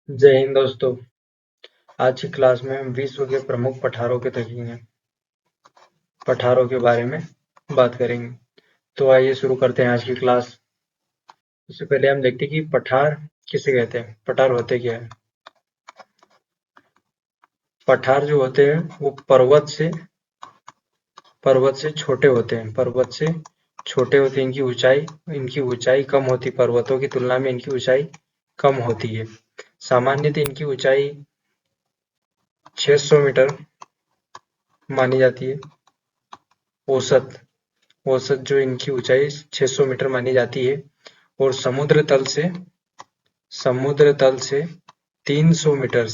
जय हिंद दोस्तों। आज की क्लास में हम विश्व के प्रमुख पठारों के बारे में बात करेंगे। तो आइए शुरू करते हैं आज की क्लास। उससे पहले हम देखते हैं कि पठार किसे कहते हैं, पठार होते क्या है। पठार जो होते हैं वो पर्वत से छोटे होते हैं, इनकी ऊंचाई कम होती, पर्वतों की तुलना में इनकी ऊंचाई कम होती है। सामान्यतः इनकी ऊंचाई 600 मीटर मानी जाती है। औसत औसत जो इनकी ऊंचाई 600 मीटर मानी जाती है। और समुद्र तल से 300 मीटर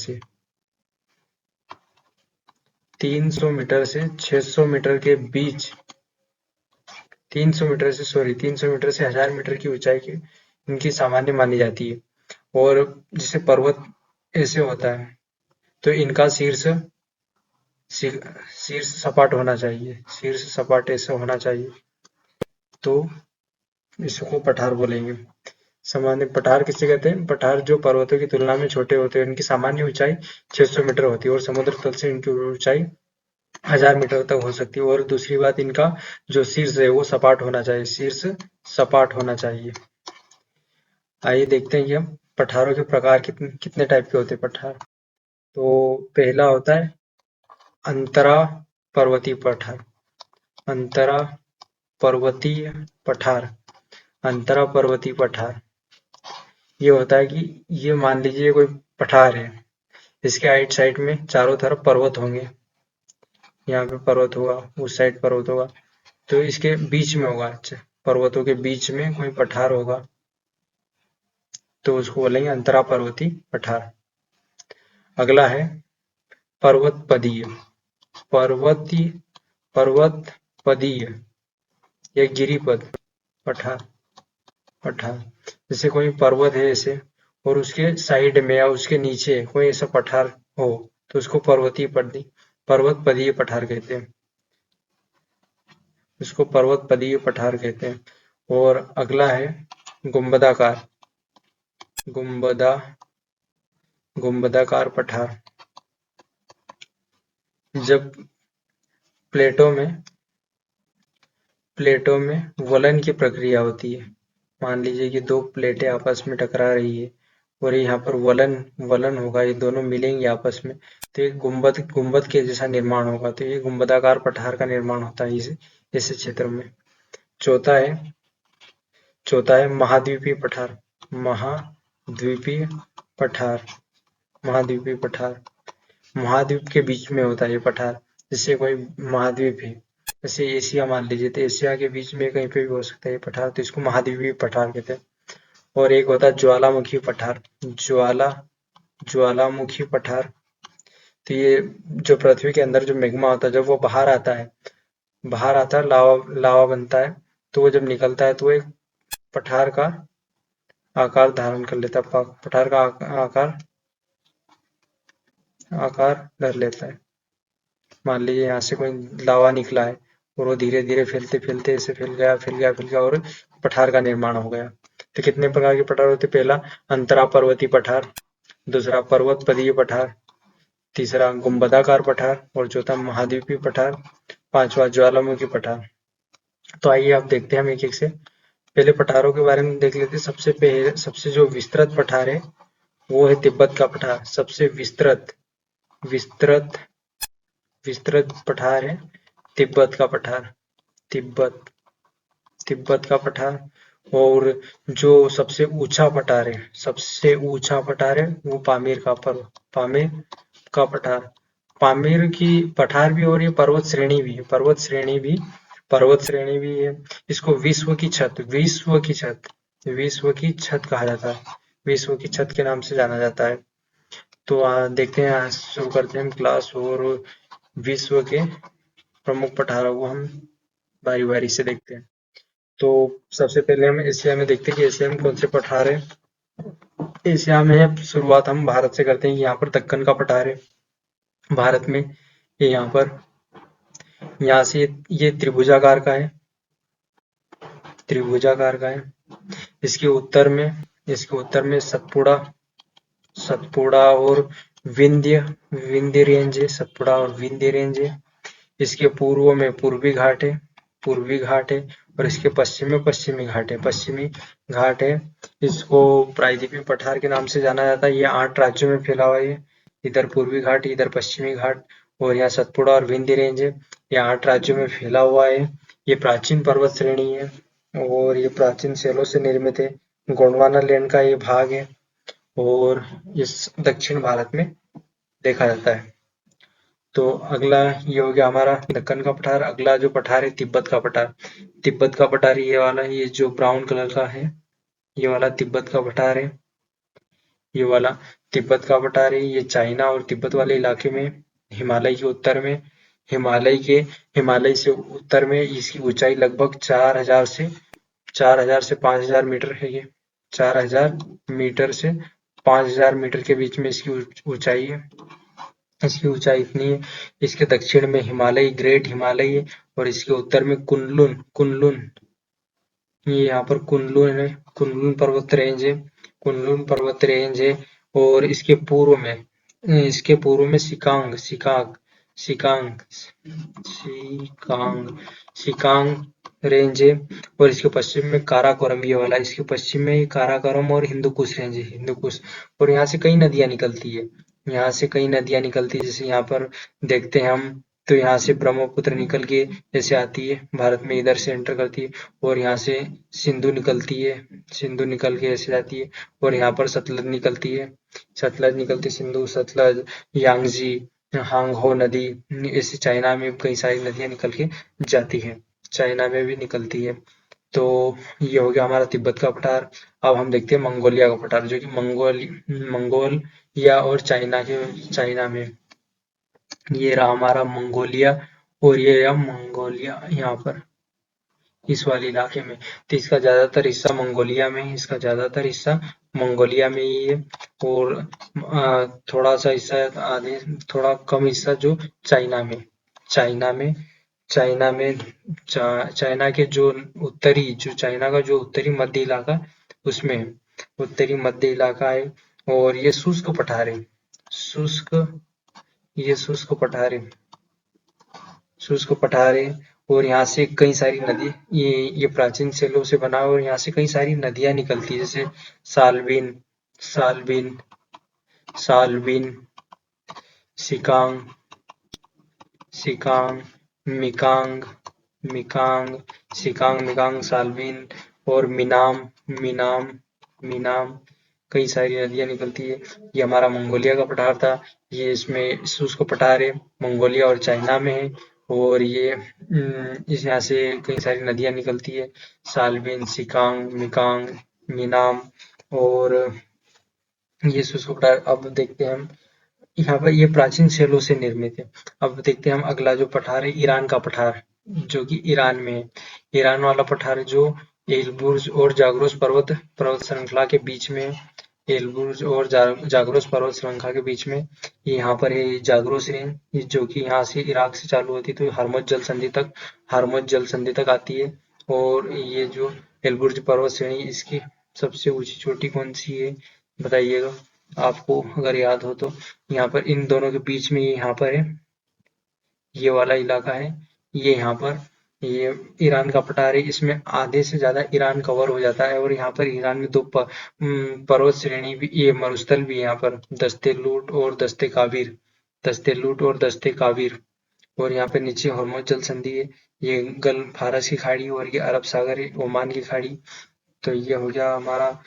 से 600 मीटर के बीच 300 मीटर से 1000 मीटर की ऊंचाई की इनकी सामान्य मानी जाती है। और जैसे पर्वत ऐसे होता है तो इनका शीर्ष सपाट होना चाहिए, शीर्ष सपाट ऐसा होना चाहिए, तो इसको पठार बोलेंगे। सामान्य पठार किसे कहते हैं? पठार जो पर्वतों की तुलना में छोटे होते हैं, इनकी सामान्य ऊंचाई 600 मीटर होती है और समुद्र तल से इनकी ऊंचाई 1000 मीटर तक हो सकती है। और दूसरी बात, इनका जो शीर्ष है वो सपाट होना चाहिए, शीर्ष सपाट होना चाहिए। आइए देखते हैं कि हम पठारों के प्रकार कितने टाइप के होते हैं पठार। तो पहला होता है अंतरा पर्वतीय पठार। अंतरा पर्वतीय पठार अंतरा पर्वतीय पठार ये होता है कि ये मान लीजिए कोई पठार है, इसके आइट साइड में चारों तरफ पर्वत होंगे, यहाँ पे पर्वत होगा, उस साइड पर्वत होगा, तो इसके बीच में होगा, अच्छा, पर्वतों के बीच में कोई पठार होगा तो उसको बोलेंगे अंतरा पर्वतीय पठार। अगला है पर्वतपदीय पर्वतीय पर्वतपदीय या गिरिपद पठार। जैसे कोई पर्वत है ऐसे और उसके साइड में या उसके नीचे कोई ऐसा पठार हो तो उसको पर्वतपदीय पठार कहते हैं, इसको पर्वतपदीय पठार कहते हैं। और अगला है गुंबदाकार गुंबदाकार पठार। जब प्लेटों में वलन की प्रक्रिया होती है, मान लीजिए कि दो प्लेटें आपस में टकरा रही है और यहाँ पर वलन होगा, ये दोनों मिलेंगे आपस में तो एक गुंबद के जैसा निर्माण होगा, तो ये गुंबदाकार पठार का निर्माण होता है इस क्षेत्र में। चौथा है महाद्वीपीय पठार। महाद्वीपीय पठार महाद्वीपीय पठार महाद्वीप के बीच में होता है ये पठार। जैसे कोई महाद्वीप है, जैसे एशिया मान लीजिए, तो एशिया के बीच में कहीं पे भी हो सकता है ये पठार, तो इसको महाद्वीपीय पठार कहते हैं। और एक होता है ज्वालामुखी पठार। ज्वालामुखी पठार, तो ये जो पृथ्वी के अंदर जो मैग्मा होता है, जब वो बाहर आता है, लावा बनता है, तो वो जब निकलता है तो वो एक पठार का आकार धारण कर लेता है, पठार का आकार धर लेता है। मान लीजिए यहाँ से कोई लावा निकला है और वो धीरे धीरे फैलते फैलते ऐसे फैल गया और पठार का निर्माण हो गया। तो कितने प्रकार के पठार होते? पहला अंतरा पर्वतीय पठार, दूसरा पर्वतपदीय पठार, तीसरा गुंबदाकार पठार और चौथा महाद्वीपीय पठार, पांचवा ज्वालामुखी पठार। तो आइए आप देखते हैं हम एक एक से। पहले पठारों के बारे में देख लेते हैं। सबसे जो विस्तृत पठार है वो है तिब्बत का पठार। सबसे विस्तृत पठार है तिब्बत का पठार। तिब्बत का पठार। और जो सबसे ऊंचा पठार है वो पामीर का पठार। पामीर की पठार भी और ये पर्वत श्रेणी भी है। इसको विश्व की छत कहा जाता है, विश्व की छत के नाम से जाना जाता है। तो देखते हैं, शुरू करते हैं हम क्लास और विश्व के प्रमुख पठारों को हम बारी बारी से देखते हैं। तो सबसे पहले हम एशिया में देखते हैं कि एशिया में कौन से पठार है। एशिया में शुरुआत हम भारत से करते हैं। यहाँ पर दक्कन का पठार है भारत में। ये यहाँ से ये त्रिभुजाकार का है। इसके उत्तर में सतपुड़ा सतपुड़ा और विंध्य रेंज है, सतपुड़ा और विंध्य रेंज है। इसके पूर्व में पूर्वी घाट है और इसके पश्चिम में पश्चिमी घाट है, इसको प्रायद्वीपीय पठार के नाम से जाना जाता है। ये 8 राज्यों में फैला हुआ है, इधर पूर्वी घाट, इधर पश्चिमी घाट और यहाँ सतपुड़ा और विंध्य रेंज है। ये 8 राज्यों में फैला हुआ है। ये प्राचीन पर्वत श्रेणी है और ये प्राचीन शैलों से निर्मित है। गोंडवाना लैंड का ये भाग है और इस दक्षिण भारत में देखा जाता है। तो अगला ये हो गया हमारा दक्कन का पठार। अगला जो पठार है तिब्बत का पठार। तिब्बत का पठार ये वाला, ये जो ब्राउन कलर का है, ये वाला तिब्बत का पठार है। ये वाला तिब्बत का पठार है। ये चाइना और तिब्बत वाले इलाके में, हिमालय के उत्तर में, हिमालय से उत्तर में इसकी ऊंचाई लगभग 4000 से 5000 मीटर है। ये 4000 मीटर से 5000 मीटर के बीच में इसकी ऊंचाई है। इसकी ऊंचाई इतनी है। इसके दक्षिण में हिमालय, ग्रेट हिमालय है और इसके उत्तर में कुनलुन, ये यहाँ पर कुनलुन है, कुनलुन पर्वत रेंज है और इसके पूर्व में सिकांग रेंज है और इसके पश्चिम में काराकोरम, ये वाला इसके पश्चिम में काराकोरम और हिंदुकुश रेंज है, हिंदुकुश। और यहाँ से कई नदियां निकलती है, जैसे यहाँ पर देखते हैं हम, तो यहाँ से ब्रह्मपुत्र निकल के जैसे आती है भारत में, इधर से एंटर करती है और यहाँ से सिंधु निकल के ऐसे जाती है और यहाँ पर सतलज निकलती सिंधु, सतलज, यांगजी, हांगहो नदी, ऐसे चाइना में कई सारी नदियां निकल के जाती है, चाइना में भी निकलती है। तो ये हो गया हमारा तिब्बत का पठार। अब हम देखते हैं मंगोलिया का पठार, जो कि मंगोलिया और चाइना में, ये रहा हमारा मंगोलिया और ये रहा मंगोलिया यहाँ पर इस वाले इलाके में। तो इसका ज्यादातर हिस्सा मंगोलिया में ही है और थोड़ा सा हिस्सा थोड़ा कम हिस्सा जो चाइना में चाइना में चाइना में चाइना के चाइना का जो उत्तरी मध्य इलाका, उसमें उत्तरी मध्य इलाका है और ये शुष्क पठार है, और यहाँ से कई सारी नदी, ये प्राचीन शैलों से बना और यहाँ से कई सारी नदियां निकलती है, जैसे सालबिन सालबिन सालबिन सिकांग सिकांग मिकांग मिकांग मिकांग सालबिन और मीनाम कई सारी नदियां निकलती है। ये हमारा मंगोलिया का पठार था। ये इसमें शुष्क पठार है, मंगोलिया और चाइना में है और ये इस यहाँ से कई सारी नदियां निकलती है, सालबिन, सिकांग, मिकांग, मीनाम और ये शुष्क पठार। अब देखते हैं हम यहाँ पर, ये प्राचीन शैलों से निर्मित है। अब देखते हैं हम अगला जो पठार है, ईरान का पठार, जो कि ईरान में है। ईरान वाला पठार जो एलबुर्ज और जाग्रोस पर्वत श्रृंखला के बीच में, एलबुर्ज और जाग्रोस पर्वत श्रृंखला के बीच में, ये यहाँ पर है जाग्रोस रेंज, जो कि यहाँ से इराक से चालू होती है तो हरमुज जल संधि तक आती है। और ये जो एलबुर्ज पर्वत श्रेणी, इसकी सबसे ऊंची चोटी कौन सी है बताइएगा आपको अगर याद हो तो। यहाँ पर इन दोनों के बीच में यहाँ पर है, ये वाला इलाका है, ये यहाँ पर ये ईरान का पठार है। इसमें आधे से ज्यादा ईरान कवर हो जाता है और यहाँ पर ईरान में दो पर्वत श्रेणी भी, ये मरुस्थल भी है यहाँ पर, दस्ते लूट और दस्ते काबिर। और यहाँ पे नीचे हॉर्मोज जल संधि है, ये गल्फ फारस की खाड़ी और ये अरब सागर है, ओमान की खाड़ी। तो ये हो गया हमारा,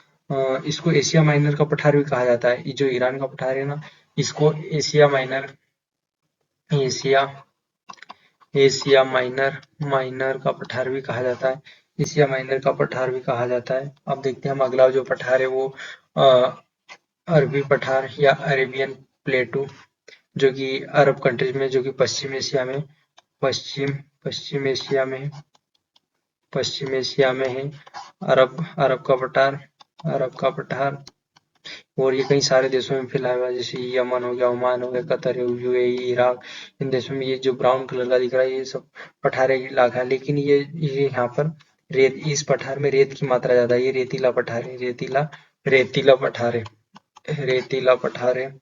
इसको एशिया माइनर का पठार भी कहा जाता है। ये जो ईरान का पठार है ना, इसको एशिया एशिया माइनर का पठार भी कहा जाता है, अब देखते हैं हम अगला जो पठार है वो अरबी पठार या अरेबियन प्लेटू, जो कि अरब कंट्रीज में, जो कि पश्चिम एशिया में है। अरब का पठार और ये कई सारे देशों में फैला हुआ है, जैसे यमन हो गया, ओमान हो गया, कतर, यूएई, इराक। इन देशों में ये जो ब्राउन कलर का दिख रहा है, ये सब पठारे इलाका है। लेकिन ये यहाँ पर इस पठार में रेत की मात्रा ज्यादा है, ये रेतीला पठार है। रेतीला पठार है।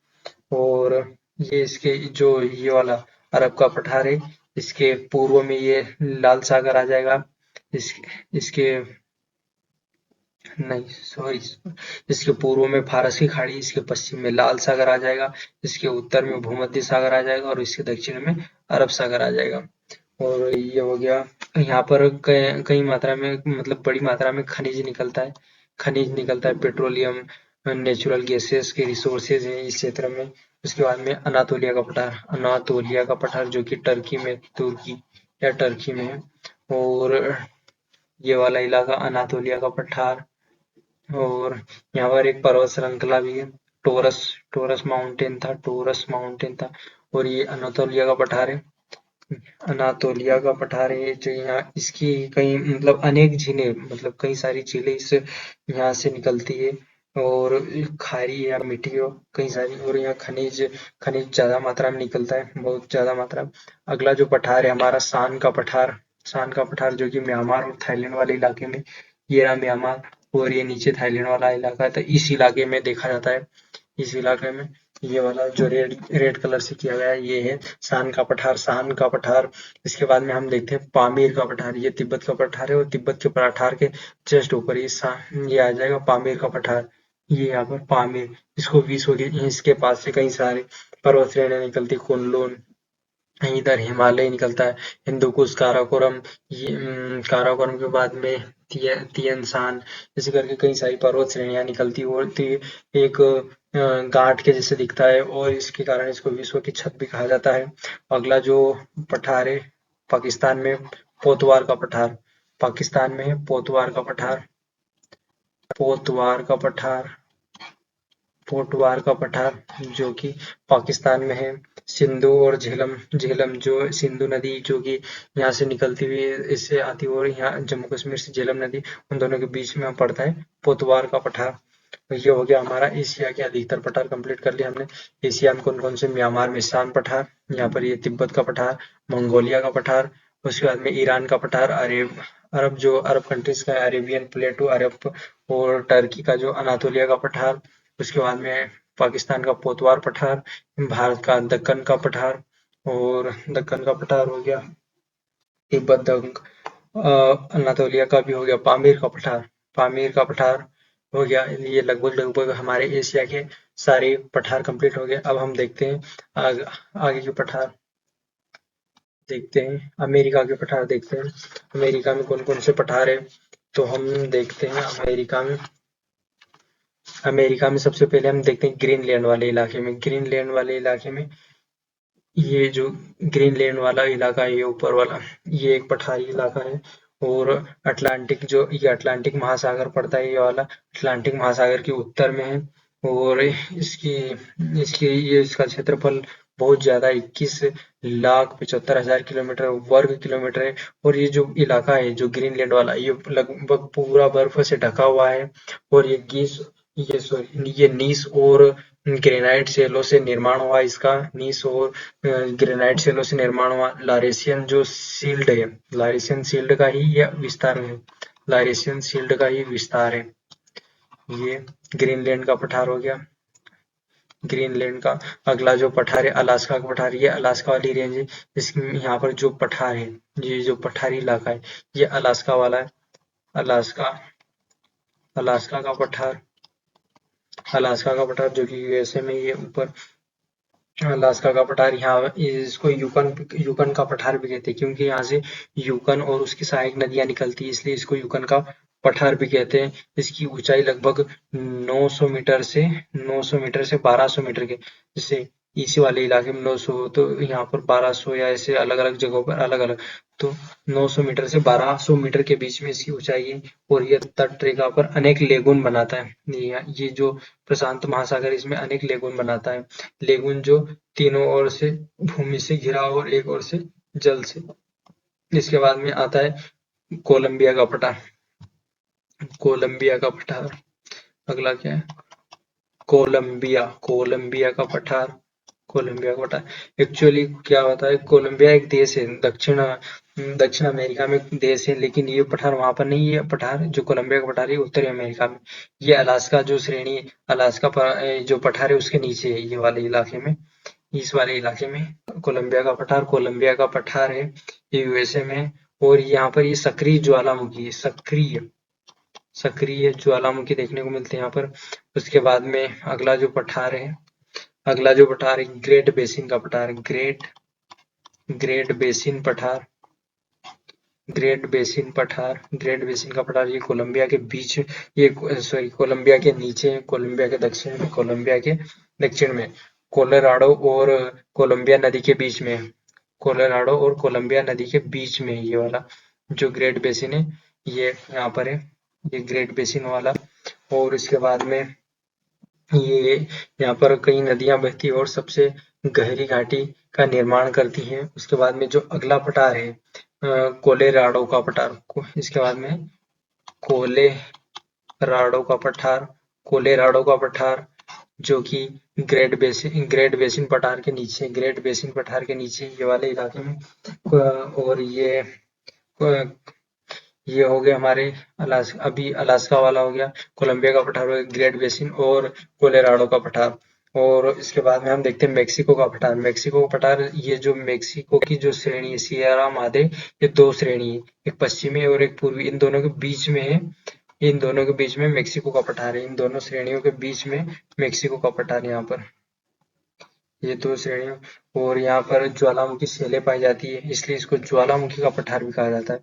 और ये इसके जो ये वाला अरब का पठार है, इसके पूर्व में ये लाल सागर आ जाएगा। इसके नहीं, सॉरी, इसके पूर्व में फारस की खाड़ी, इसके पश्चिम में लाल सागर आ जाएगा, इसके उत्तर में भूमध्य सागर आ जाएगा और इसके दक्षिण में अरब सागर आ जाएगा। और ये हो गया। यहाँ पर कई मात्रा में, मतलब बड़ी मात्रा में खनिज निकलता है, पेट्रोलियम, नेचुरल गैसेस के रिसोर्सेज हैं इस क्षेत्र में। उसके बाद में अनातोलिया का पठार जो कि तुर्की या टर्की में है। और ये वाला इलाका अनातोलिया का पठार। और यहाँ पर एक पर्वत श्रृंखला भी है, टोरस माउंटेन था। और ये अनातोलिया का पठार है जो यहाँ इसकी कई, मतलब अनेक झीलें, मतलब कई सारी झीलें इस यहाँ से निकलती है। और खारी या मिट्टी हो कई सारी, और यहाँ खनिज ज्यादा मात्रा में निकलता है, बहुत ज्यादा मात्रा में। अगला जो पठार है हमारा शान का पठार जो कि म्यांमार और थाईलैंड वाले इलाके में, ये रहा म्यांमार और ये नीचे थाईलैंड वाला इलाका है। तो इस इलाके में देखा जाता है, इस इलाके में ये वाला जो रेड रेड कलर से किया गया है, ये है शान का पठार। इसके बाद में हम देखते हैं पामीर का पठार। ये तिब्बत का पठार है और तिब्बत के पठार के जस्ट ऊपर ये आ जाएगा पामीर का पठार। ये यहाँ पर पामीर, इसको विश्व के, इसके पास से कई सारे पर्वत श्रेणियां निकलती, कुनलुन, इधर हिमालय निकलता है, हिंदू कुश, काराकोरम, काराकोरम के बाद में तियन शान, ऐसे करके कई सारी पर्वत श्रेणियां निकलती होती, एक गांठ के जैसे दिखता है और इसके कारण इसको विश्व की छत भी कहा जाता है। अगला जो पठार है पाकिस्तान में, पोतवार का पठार। पाकिस्तान में है पोतवार का पठार, पोतवार का पठार, पोटवार का पठार जो कि पाकिस्तान में है। सिंधु और झेलम जो सिंधु नदी जो कि यहाँ से निकलती हुई इससे आती हुई और यहाँ जम्मू कश्मीर से झेलम नदी, उन दोनों के बीच में पड़ता है पोतवार का पठार। तो ये हो गया हमारा एशिया के अधिकतर पठार कंप्लीट कर लिया हमने। एशिया में कौन कौन से, म्यांमार में शान पठार, यहाँ पर ये तिब्बत का पठार, मंगोलिया का पठार, उसके बाद में ईरान का पठार, अरब कंट्रीज का अरेबियन प्लेटू अरब, और टर्की का जो अनातोलिया का पठार, उसके बाद में पाकिस्तान का पोतवार पठार, भारत का दक्कन का पठार, और दक्कन का पठार हो गया, तिब्बत अनातोलिया का भी हो गया, पामीर का पठार हो गया। ये लगभग हमारे एशिया के सारे पठार कंप्लीट हो गए। अब हम देखते हैं आगे के पठार, देखते हैं अमेरिका के पठार, देखते हैं अमेरिका में कौन कौन से पठार है। तो हम देखते हैं अमेरिका में सबसे पहले हम देखते हैं ग्रीनलैंड वाले इलाके में ये जो ग्रीनलैंड वाला इलाका है, ये ऊपर वाला, ये एक पठारी इलाका है। और अटलांटिक महासागर पड़ता है, ये वाला अटलांटिक महासागर के उत्तर में है। और इसका क्षेत्रफल बहुत ज्यादा 21,75,000 किलोमीटर वर्ग किलोमीटर है। और ये जो इलाका है जो ग्रीनलैंड वाला, ये लगभग पूरा बर्फ से ढका हुआ है। और ये नीस और ग्रेनाइट शैलों से निर्माण हुआ, इसका नीस और ग्रेनाइट शैलों से निर्माण हुआ। लारेशियन शील्ड का ही यह विस्तार है, लारेशियन शील्ड का ही विस्तार है। ये ग्रीनलैंड का पठार हो गया, ग्रीनलैंड का। अगला जो पठार है अलास्का का पठार, ये अलास्का वाली रेंज है। इसमें यहाँ पर जो पठार है, ये जो पठारी इलाका है, ये अलास्का वाला है। अलास्का अलास्का का पठार, जो कि यूएसए में, ये ऊपर अलास्का का पठार। यहाँ इसको यूकन का पठार भी कहते हैं, क्योंकि यहाँ से यूकन और उसकी सहायक नदियां निकलती है, इसलिए इसको यूकन का पठार भी कहते हैं। इसकी ऊंचाई लगभग 900 मीटर से 1200 मीटर के, जैसे इसी वाले इलाके में 900, तो यहाँ पर 1200, या ऐसे अलग अलग जगहों पर अलग अलग। तो 900 मीटर से 1200 मीटर के बीच में इसकी ऊंचाई है। और यह तट रेखा पर अनेक लेगुन बनाता है। ये जो प्रशांत महासागर, इसमें अनेक लेगुन बनाता है। लेगुन जो तीनों ओर से भूमि से घिरा और एक ओर से जल से। इसके बाद में आता है कोलंबिया का पठार। अगला क्या है, कोलंबिया का पठार। एक्चुअली क्या होता है, कोलंबिया एक देश है, दक्षिण दक्षिण अमेरिका में देश है, लेकिन ये पठार वहां पर नहीं है। पठार जो कोलंबिया का पठार है उत्तरी अमेरिका में। ये अलास्का जो श्रेणी, अलास्का जो पठार है उसके नीचे है, ये वाले इलाके में, इस वाले इलाके में कोलंबिया का पठार है, ये यूएसए में है। और यहाँ पर ये सक्रिय ज्वालामुखी है, सक्रिय ज्वालामुखी देखने को मिलते हैं यहाँ पर। उसके बाद में अगला जो पठार है ग्रेट बेसिन का पठार, ग्रेट बेसिन पठार, ग्रेट बेसिन का पठार, ये कोलंबिया के बीच, ये सॉरी कोलंबिया के नीचे है, कोलंबिया के दक्षिण में, कोलोराडो और कोलंबिया नदी के बीच में है, कोलोराडो और कोलंबिया नदी के बीच में है ये वाला जो ग्रेट बेसिन है, ये यहाँ पर है, ये ग्रेट बेसिन वाला। और इसके बाद में ये यहाँ पर कई नदियां बहती है और सबसे गहरी घाटी का निर्माण करती हैं। उसके बाद में जो अगला पठार है कोलोराडो का पठार, इसके बाद में कोलोराडो का पठार, कोलोराडो का पठार जो कि ग्रेट बेसिन पठार के नीचे, ग्रेट बेसिन पठार के नीचे ये वाले इलाके में। और ये हो गया हमारे अभी अलास्का वाला हो गया, कोलंबिया का पठार हो गया, ग्रेट बेसिन और कोलोराडो का पठार। और इसके बाद में हम देखते हैं मेक्सिको का पठार, मेक्सिको का पठार, ये जो मेक्सिको की जो श्रेणी है सियरा मादे, ये दो श्रेणी है, एक पश्चिमी और एक पूर्वी, इन दोनों के बीच में है, इन दोनों के बीच में मेक्सिको का पठार है, इन दोनों श्रेणियों के बीच में मेक्सिको का पठार यहाँ पर, ये दो श्रेणियों। और यहाँ पर ज्वालामुखी सेले पाई जाती है, इसलिए इसको ज्वालामुखी का पठार भी कहा जाता है।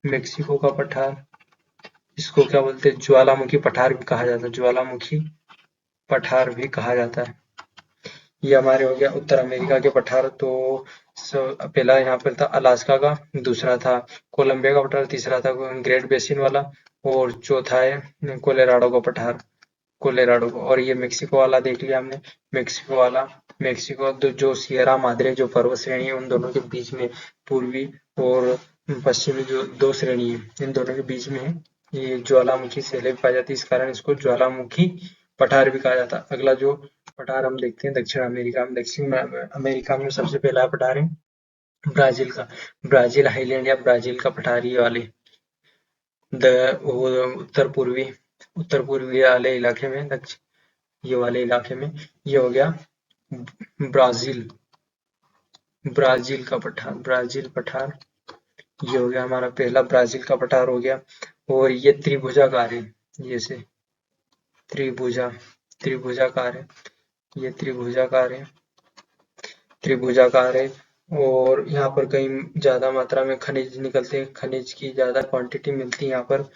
मेक्सिको का पठार, इसको क्या बोलते हैं, ज्वालामुखी पठार भी कहा जाता है, ज्वालामुखी पठार भी कहा जाता है। ये हमारे हो गया उत्तर अमेरिका के पठार। तो पहला यहाँ पर था अलास्का का, दूसरा था कोलंबिया का पठार, तीसरा था ग्रेट बेसिन वाला, और चौथा है कोलोराडो का पठार, कोलोराडो को। और ये मेक्सिको वाला देख लिया हमने, मेक्सिको जो सियरा माद्रे जो पर्वत श्रेणी है उन दोनों के बीच में, पूर्वी और पश्चिमी जो दो श्रेणी है इन दोनों के बीच में है, ये ज्वालामुखी सेले भी पाई जाती है, इस कारण इसको ज्वालामुखी पठार भी कहा जाता है। अगला जो पठार हम देखते हैं दक्षिण अमेरिका में सबसे पहला पठार है ब्राजील का, ब्राजील हाईलैंड या ब्राजील का पठार, ये वाले उत्तर पूर्वी वाले इलाके में, ये वाले इलाके में, ये हो गया ब्राजील, ब्राजील का पठार, ब्राजील पठार, ये हो गया हमारा पहला ब्राजील का पठार हो गया। और ये त्रिभुजाकार है, ये से त्रिभुजाकार है, ये त्रिभुजाकार है। और यहाँ पर कहीं ज्यादा मात्रा में खनिज निकलते हैं, खनिज की ज्यादा क्वांटिटी मिलती है यहाँ पर।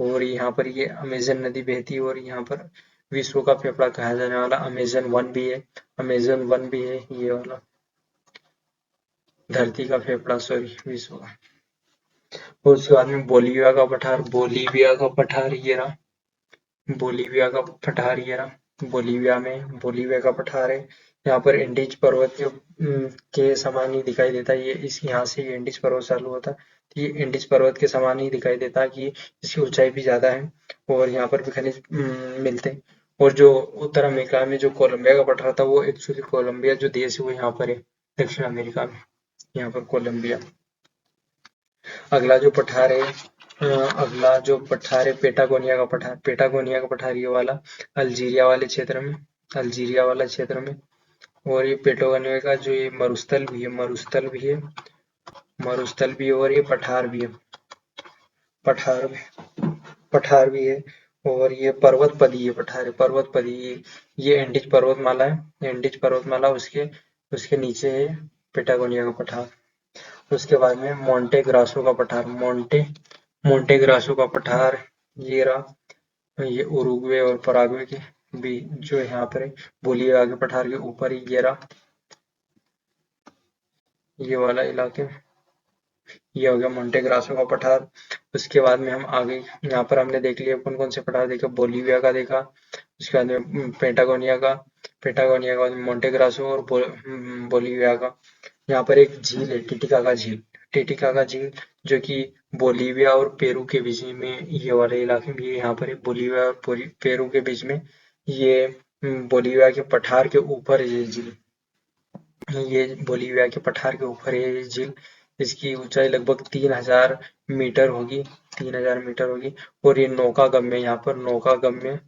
और यहाँ पर ये अमेजन नदी बहती है, और यहाँ पर विश्व का फेफड़ा कहा जाने वाला अमेजन वन भी है, ये वाला धरती का फेफड़ा, सॉरी विश्व का। और उसके बाद में बोलीविया का पठार, ये रहा, बोलीविया का पठार, ये रहा, बोलीविया का पठार है। यहाँ पर एंडीज पर्वत के समान ही दिखाई देता है, ये इस यहाँ से एंडीज पर्वत चालू होता है, तो ये एंडीज पर्वत के समान ही दिखाई देता है कि इसकी ऊंचाई भी ज्यादा है, और यहाँ पर भी खनिज मिलते हैं। और जो उत्तर अमेरिका में जो कोलंबिया का पठार था, वो एक्चुअली कोलंबिया जो देश है वो यहाँ पर है दक्षिण अमेरिका में, यहाँ पर कोलंबिया। अगला जो पठार है पेटागोनिया का पठार, ये वाला अल्जीरिया वाले क्षेत्र में, और ये पेटागोनिया का जो ये मरुस्थल भी है, और ये पठार भी है। और ये पर्वतपदी है पठार, ये एंडीज पर्वतमाला उसके नीचे है पेटागोनिया का पठार। उसके बाद में मोंटे ग्रासो का पठार, मोंटेग्रासो का पठार, ये रहा, ये उरुग्वे और पराग्वे के भी जो यहाँ पर है, बोलिविया के पठार के ऊपर ही ये रहा, ये वाला इलाके, ये हो गया मोंटेग्रासो का पठार। उसके बाद में हम आगे यहाँ पर हमने देख लिया कौन कौन से पठार देखा, बोलिविया का देखा, उसके बाद में पेटागोनिया का बाद में मोंटेग्रासो और बोलिविया का। यहाँ पर एक झील है टिटिकाका झील, जो कि बोलीविया और पेरू के बीच में, ये वाले इलाके में, ये यहाँ पर है बोलीविया और पेरू के बीच में, ये बोलीविया के पठार के ऊपर ये झील, ये बोलिविया के पठार के ऊपर है ये झील। इसकी ऊंचाई लगभग 3000 मीटर होगी, 3000 मीटर होगी। और ये नौका गम्य, यहाँ पर नौका गम्य,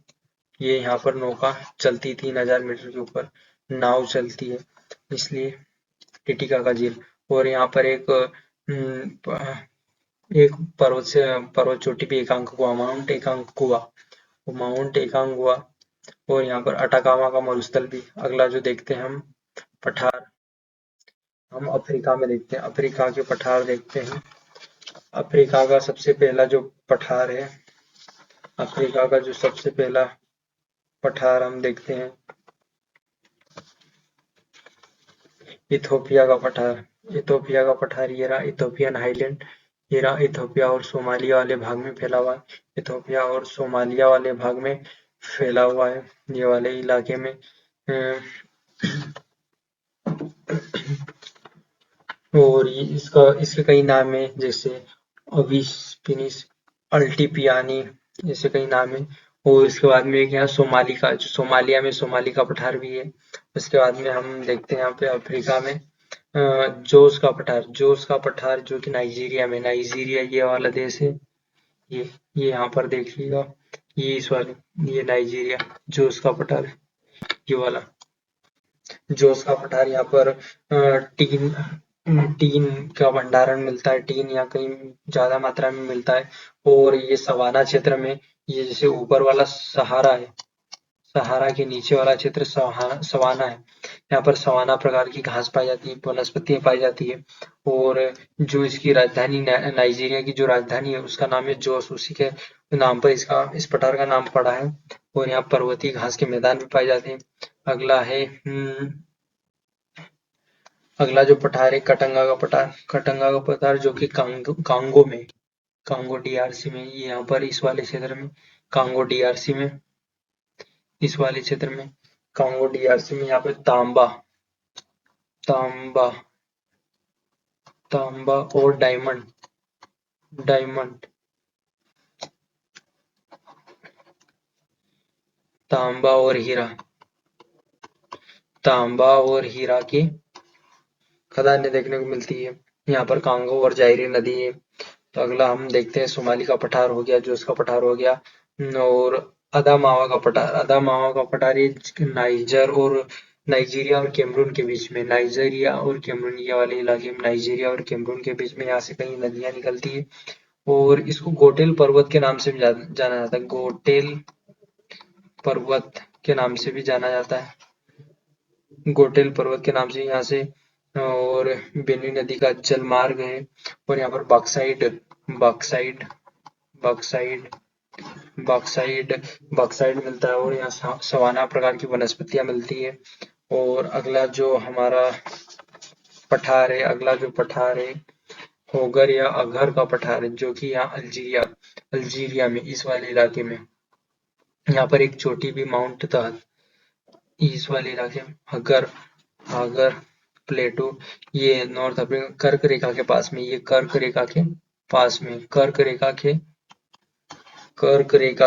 ये यहाँ पर नौका चलती 3000 मीटर के ऊपर नाव चलती है, इसलिए टिटिकाका झील। और यहाँ पर एक पर्वत चोटी पे एकांकगुआ, माउंट एकांकगुआ। और यहाँ पर अटाकामा का मरुस्थल भी। अगला जो देखते हैं हम पठार, हम अफ्रीका में देखते हैं, अफ्रीका के पठार देखते हैं। अफ्रीका का सबसे पहला जो पठार है, अफ्रीका का जो सबसे पहला पठार हम देखते हैं, इथोपिया का पठार। इथोपिया का पठार ये रहा, इथोपियन हाईलैंड। ये रहा इथोपिया और सोमालिया वाले भाग में फैला हुआ है। इथोपिया और सोमालिया वाले भाग में फैला हुआ है, ये वाले इलाके में। और इसके कई नाम है, जैसे अविस्पिनिस, अल्टीपियानी, जैसे कई नाम है। और इसके बाद में एक यहाँ सोमाली का, जो सोमालिया में सोमाली का पठार भी है। उसके बाद में हम देखते हैं यहाँ पे अफ्रीका में जोस का पठार, जोस का पठार जो कि नाइजीरिया में, नाइजीरिया ये वाला देश है। ये यहाँ पर देखिएगा, ये इस वाले, ये नाइजीरिया, जोस का पठार, ये वाला जोस का पठार। यहाँ पर टीन टीन का भंडारण मिलता है, टीन यहाँ कहीं ज्यादा मात्रा में मिलता है। और ये सवाना क्षेत्र में, ये जैसे ऊपर वाला सहारा है, सहारा के नीचे वाला क्षेत्र सवाना है। यहाँ पर सवाना प्रकार की घास पाई जाती है, वनस्पतियां पाई जाती है। और जो इसकी राजधानी नाइजीरिया की जो राजधानी है उसका नाम है जोस, उसी के नाम पर इस पठार का नाम पड़ा है। और यहाँ पर्वतीय घास के मैदान भी पाए जाते हैं। अगला है अगला जो पठार है कटंगा का पठार, कटंगा का पठार जो कि कांगो में, कांगो डीआरसी में, ये यहाँ पर इस वाले क्षेत्र में, कांगो डीआरसी में, इस वाले क्षेत्र में, कांगो डीआरसी में। यहाँ पे तांबा, तांबा, तांबा और डायमंड, डायमंड, तांबा और हीरा, तांबा और हीरा की खदानें देखने को मिलती है। यहाँ पर कांगो और जायरी नदी है। तो अगला हम देखते हैं सोमाली का पठार हो गया, जोस का पठार हो गया। और अदामावा का पठार, अदामावा का पठार ये नाइजर और नाइजीरिया और कैमरून के बीच में, नाइजीरिया और कैमरून ये वाले इलाके में, नाइजीरिया और कैमरून के बीच में यहाँ से कई नदियां निकलती है। और इसको गोटेल पर्वत के नाम से भी जाना जाता है, गोटेल पर्वत के नाम से भी जाना जाता है, गोटेल पर्वत के नाम से यहाँ से। और बेनी नदी का जल मार्ग है। और यहाँ पर bauxite, bauxite, bauxite, bauxite, bauxite मिलता है। और यहाँ सवाना प्रकार की वनस्पतियां मिलती है। और अगला जो हमारा पठार है, अगला जो पठार है होगर या अघर का पठार है, जो कि यहाँ अल्जीरिया, अल्जीरिया में इस वाले इलाके में। यहाँ पर एक चोटी भी माउंट तहत, इस वाले इलाके में अगर, अगर प्लेटो, ये नॉर्थ अफ्रीका कर्क रेखा के पास में, ये कर्क रेखा के पास में, कर्क रेखा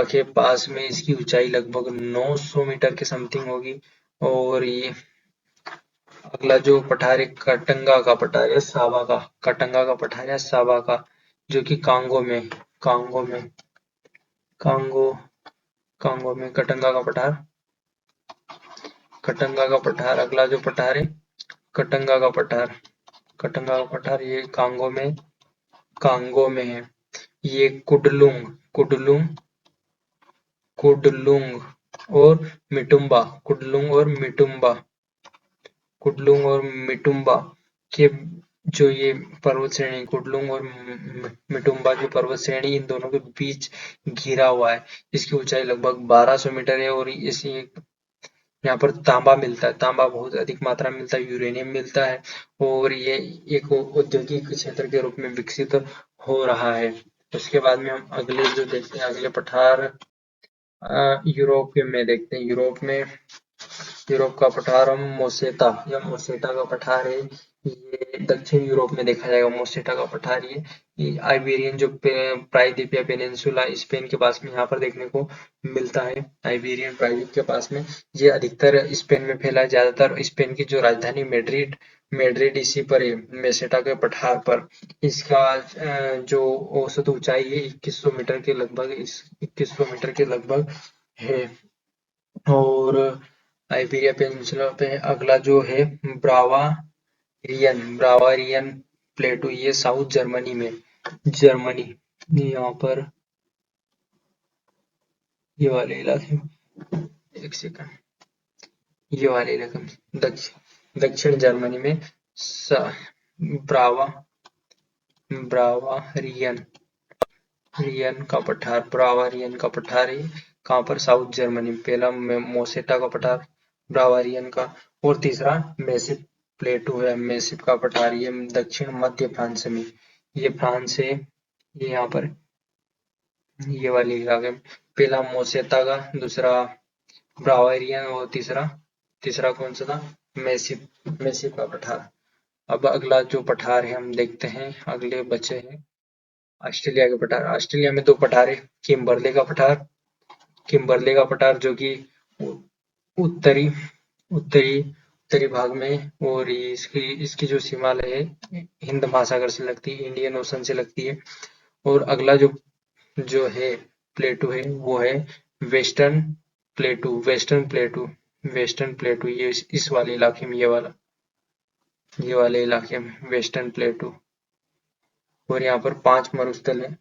के पास में इसकी ऊंचाई लगभग 900 मीटर के समथिंग होगी। और ये अगला जो पठार है कटंगा का पठार है, सावा का, कटंगा का पठार है सावा का, जो कि कांगो में, कांगो में, कांगो, कांगो में कटंगा का पठार, कटंगा का पठार। अगला जो पठार है कटंगा का पठार, कटंगा का पठार ये कांगो में, कांगो में है। ये कुडलुंग, कुडलुंग, कुडलुंग और मिटुम्बा, कुडलुंग और मिटुम्बा, कुडलुंग और मिटुम्बा के जो ये पर्वत श्रेणी, कुडलुंग और मिटुम्बा की पर्वत श्रेणी, इन दोनों के बीच घिरा हुआ है। इसकी ऊंचाई लगभग 1200 मीटर है। और इसी यहाँ पर तांबा मिलता है, तांबा बहुत अधिक मात्रा में मिलता है, यूरेनियम मिलता है। और ये एक औद्योगिक क्षेत्र के रूप में विकसित हो रहा है। उसके बाद में हम अगले जो देखते हैं, अगले पठार यूरोप में देखते हैं। यूरोप में, यूरोप का पठार हम मोसेटा या मोसेटा का पठार है, ये दक्षिण यूरोप में देखा जाएगा मोसेटा का पठार। ये आइबेरियन जो प्रायद्वीपीय पेनिनसुला स्पेन के पास में यहाँ पर देखने को मिलता है, आइबेरियन प्रायद्वीप के पास में। ये अधिकतर स्पेन में फैला है, ज्यादातर स्पेन की जो राजधानी मेड्रिड मेड्रिड इसी पर है, मेसेटा के पठार पर। इसका जो औसत ऊंचाई है 2100 मीटर के लगभग, 2100 मीटर के लगभग है। और आइबेरिया पेनिनसुला पे अगला जो है ब्रावारियन प्लेटू, ये साउथ जर्मनी में, जर्मनी यहाँ पर ये वाले इलाके में, एक सेकंड, ये वाले इलाके में दक्षिण जर्मनी में ब्रावा ब्रावारियन रियन का पठार, ब्रावारियन का पठार है कहाँ पर, साउथ जर्मनी में। पहला मोसेटा का पठार ब्रावारियन का, और तीसरा मेसिप प्लेटू है, मेसिप का पठार, ये दक्षिण मध्य फ्रांस में, ये फ्रांस है, ये यहाँ पर ये वाली इलाके में। पहला मोसेटा का, दूसरा ब्रावारियन, और तीसरा तीसरा कौन सा था, मेसिप मेसिप का पठार। अब अगला जो पठार है हम देखते हैं, अगले बचे हैं ऑस्ट्रेलिया के पठार। ऑस्ट्रेलिया में दो पठार है, किम्बरले का पठार, किम्बरले का पठार जो कि उत्तरी उत्तरी उत्तरी भाग में, और इसकी इसकी जो सीमाएं है हिंद महासागर से लगती है, इंडियन ओशन से लगती है। और अगला जो जो है प्लेटू है वो है वेस्टर्न वेस्टर्न वेस्टर्न प्लेटू, ये इस वाले इलाके में, ये वाले इलाके में वेस्टर्न प्लेटू। और यहाँ पर 5 मरुस्थल है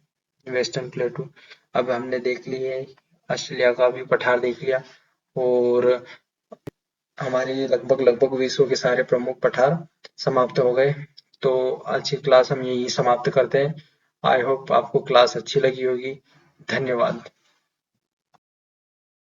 वेस्टर्न प्लेटू। अब हमने देख लिए ऑस्ट्रेलिया का भी पठार देख लिया, और हमारे लगभग लगभग विश्व के सारे प्रमुख पठार समाप्त हो गए। तो आज की क्लास हम यही समाप्त करते हैं। आई होप आपको क्लास अच्छी लगी होगी। धन्यवाद।